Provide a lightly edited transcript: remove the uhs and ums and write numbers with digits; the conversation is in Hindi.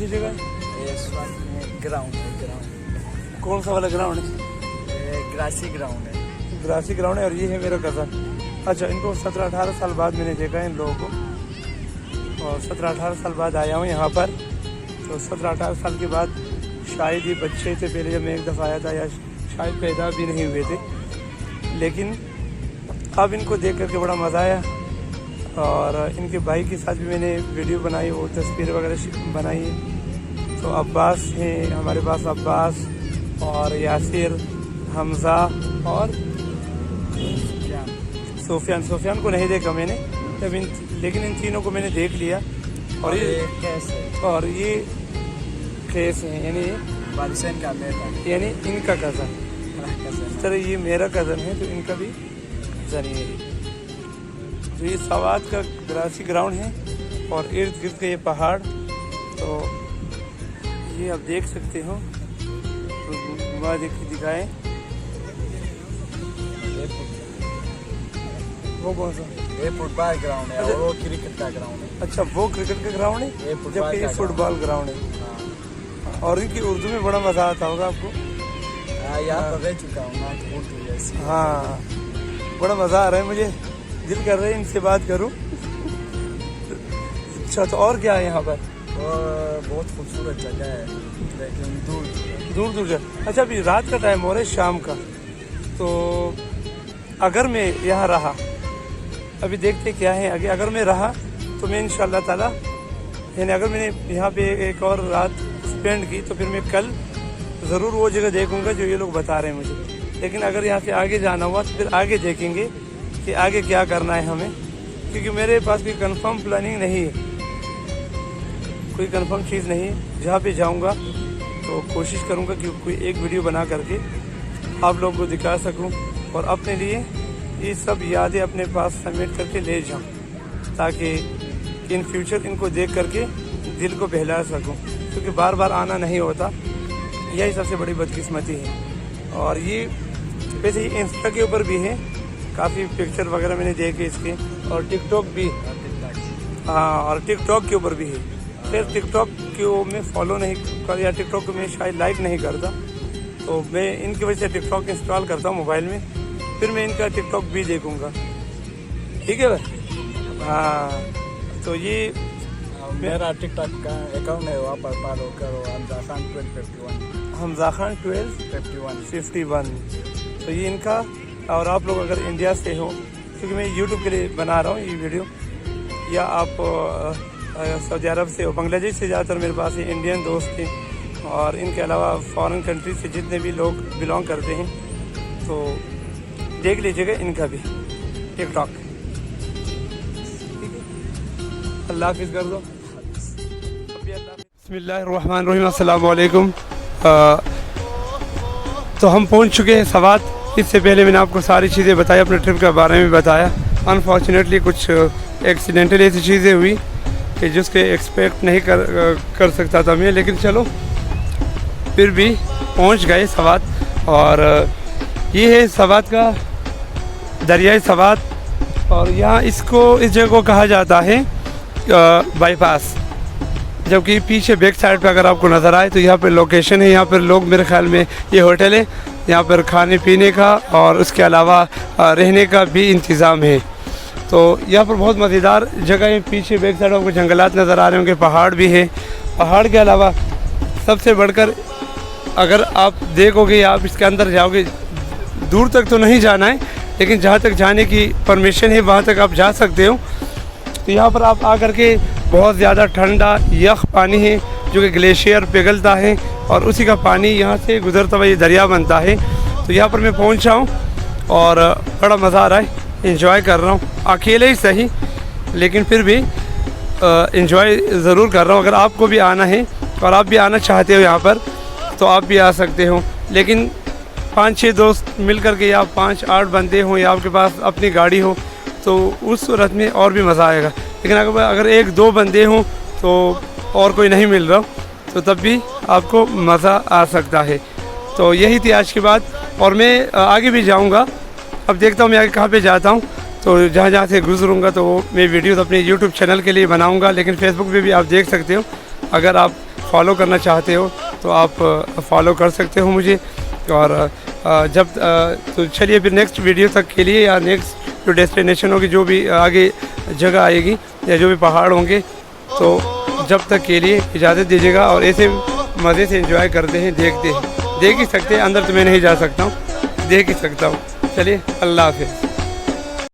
सी जगह है? ग्राउंड है। ग्राउंड कौन सा वाला ग्राउंड है? ग्रासी ग्राउंड है। ग्रासी ग्राउंड है। और ये है मेरा कज़न। अच्छा, इनको 17-18 साल बाद मैंने देखा है इन लोगों को, और 17-18 साल बाद आया हूँ यहाँ पर। तो 17-18 साल के बाद शायद ये बच्चे थे पहले जब मैं एक दफ़ा आया था, या शायद पैदा भी नहीं हुए थे, लेकिन अब इनको देख करके बड़ा मज़ा आया। और इनके भाई के साथ भी मैंने वीडियो बनाई, वो तस्वीर वगैरह बनाई है। तो अब्बास हैं हमारे पास, अब्बास और यासिर, हमज़ा और सूफियान को नहीं देखा मैंने जब लेकिन इन तीनों को मैंने देख लिया। और ये कैस हैं, यानी बादशाह का बेटा, यानी इनका कज़न। इस तरह ये मेरा कज़न है तो इनका भी कज़न ही है। तो ये सवात का ग्रासी ग्राउंड है और इर्द गिर्द का ये पहाड़। तो ये आप देख सकते हो, तो घुमा दिखाएं। वो कौन सा? ये फुटबॉल ग्राउंड है और वो क्रिकेट का ग्राउंड है। अच्छा, वो क्रिकेट का ग्राउंड है, जबकि ये फुटबॉल ग्राउंड है। और इनकी उर्दू में बड़ा मज़ा आता होगा आपको। यहाँ पर रह चुका हूँ ना, उर्दू जैसी। हाँ, बड़ा मज़ा आ रहा है मुझे, दिल कर रहा है इनसे बात करूँ। अच्छा, तो और क्या है यहाँ पर? बहुत खूबसूरत जगह है, लेकिन दूर जा। अच्छा, अभी रात का टाइम हो रहा है, शाम का। तो अगर मैं यहाँ रहा, अभी देखते क्या है आगे, अगर मैं रहा तो मैं इंशाअल्लाह ताला, यानी अगर मैंने यहाँ पे एक और रात स्पेंड की तो फिर मैं कल ज़रूर वो जगह देखूँगा जो ये लोग बता रहे हैं मुझे। लेकिन अगर यहाँ से आगे जाना हुआ तो फिर आगे देखेंगे कि आगे क्या करना है हमें, क्योंकि मेरे पास कोई कंफर्म प्लानिंग नहीं है, कोई कंफर्म चीज़ नहीं है। जहाँ पे जाऊँगा तो कोशिश करूँगा कि कोई एक वीडियो बना करके आप लोगों को दिखा सकूँ और अपने लिए ये सब यादें अपने पास समेट करके ले जाऊँ, ताकि इन फ्यूचर इनको देख करके दिल को बहला सकूँ, क्योंकि बार बार आना नहीं होता, यही सबसे बड़ी बदकिस्मती है। और ये वैसे ही इंस्टा के ऊपर भी है, काफ़ी पिक्चर वगैरह मैंने देखे इसके, और टिकटॉक भी, हाँ, और टिकटॉक के ऊपर भी है। फिर टिकटॉक को मैं फॉलो नहीं कर, या टिकटॉक को मैं शायद लाइक नहीं करता, तो मैं इनकी वजह से टिकटॉक इंस्टॉल करता हूँ मोबाइल में, फिर मैं इनका टिकटॉक भी देखूँगा। ठीक है भाई? हाँ, तो ये मेरा टिकटॉक का अकाउंट है, वहाँ पर फॉलो करो, हमजा खान 1251। हमजा खान 1251। तो ये इनका। और आप लोग अगर इंडिया से हो, क्योंकि मैं यूट्यूब के लिए बना रहा हूँ ये वीडियो, या आप सऊदी अरब से हो, बांग्लादेश से ज़्यादातर मेरे पास ये इंडियन दोस्त हैं, और इनके अलावा फॉरेन कंट्री से जितने भी लोग बिलोंग करते हैं, तो देख लीजिएगा इनका भी टिकटॉक। अल्लाह हाफिज़ कर दो। बिस्मिल्लाहिर्रहमानिर्रहीम, अस्सलाम वालेकुम। तो हम पहुंच चुके हैं सवात। इससे पहले मैंने आपको सारी चीज़ें बताई, अपने ट्रिप के बारे में बताया। अनफॉर्चुनेटली कुछ एक्सीडेंटल ऐसी चीज़ें हुई कि जिसके एक्सपेक्ट नहीं कर सकता था मैं, लेकिन चलो फिर भी पहुंच गए सवात। और ये है सवात का दरियाई सवात, और यहाँ इस जगह को कहा जाता है बाईपास। जबकि पीछे बैक साइड पे अगर आपको नज़र आए तो यहाँ पर लोकेशन है, यहाँ पर लोग, मेरे ख्याल में ये होटल है, यहाँ पर खाने पीने का और उसके अलावा रहने का भी इंतज़ाम है। तो यहाँ पर बहुत मज़ेदार जगह है। पीछे बैक साइड आपको जंगलात नज़र आ रहे होंगे, पहाड़ भी है। पहाड़ के अलावा सबसे बढ़कर अगर आप देखोगे, आप इसके अंदर जाओगे, दूर तक तो नहीं जाना है, लेकिन जहाँ तक जाने की परमिशन है वहाँ तक आप जा सकते हो। तो यहाँ पर आप आकर के बहुत ज़्यादा ठंडा यख पानी है जो कि ग्लेशियर पिघलता है, और उसी का पानी यहाँ से गुजरता हुआ ये दरिया बनता है। तो यहाँ पर मैं पहुँचा हूँ और बड़ा मज़ा आ रहा है, एंजॉय कर रहा हूँ, अकेले ही सही, लेकिन फिर भी एंजॉय ज़रूर कर रहा हूँ। अगर आपको भी आना है और आप भी आना चाहते हो यहाँ पर तो आप भी आ सकते हो, लेकिन 5-6 दोस्त मिल कर के, या 5-8 बंदे हों, या आपके पास अपनी गाड़ी हो, तो उस सूरत में और भी मज़ा आएगा। लेकिन अगर 1-2 बंदे हों तो और कोई नहीं मिल रहा तो तब भी आपको मज़ा आ सकता है। तो यही थी आज की बात, और मैं आगे भी जाऊंगा। अब देखता हूँ मैं आगे कहाँ पे जाता हूँ। तो जहाँ जहाँ से गुजरूँगा तो मैं वीडियोस अपने यूट्यूब चैनल के लिए बनाऊँगा, लेकिन फेसबुक पे भी आप देख सकते हो। अगर आप फॉलो करना चाहते हो तो आप फॉलो कर सकते हो मुझे। और तो चलिए फिर नेक्स्ट वीडियो तक के लिए या नेक्स्ट जो डेस्टिनेशन होगी, जो भी आगे जगह आएगी या जो भी पहाड़ होंगे, तो जब तक के लिए इजाज़त दीजिएगा। और ऐसे मज़े से एंजॉय करते हैं, देख ही सकते हैं। अंदर तो मैं नहीं जा सकता हूँ, देख ही सकता हूँ। चलिए, अल्लाह हाफिज़।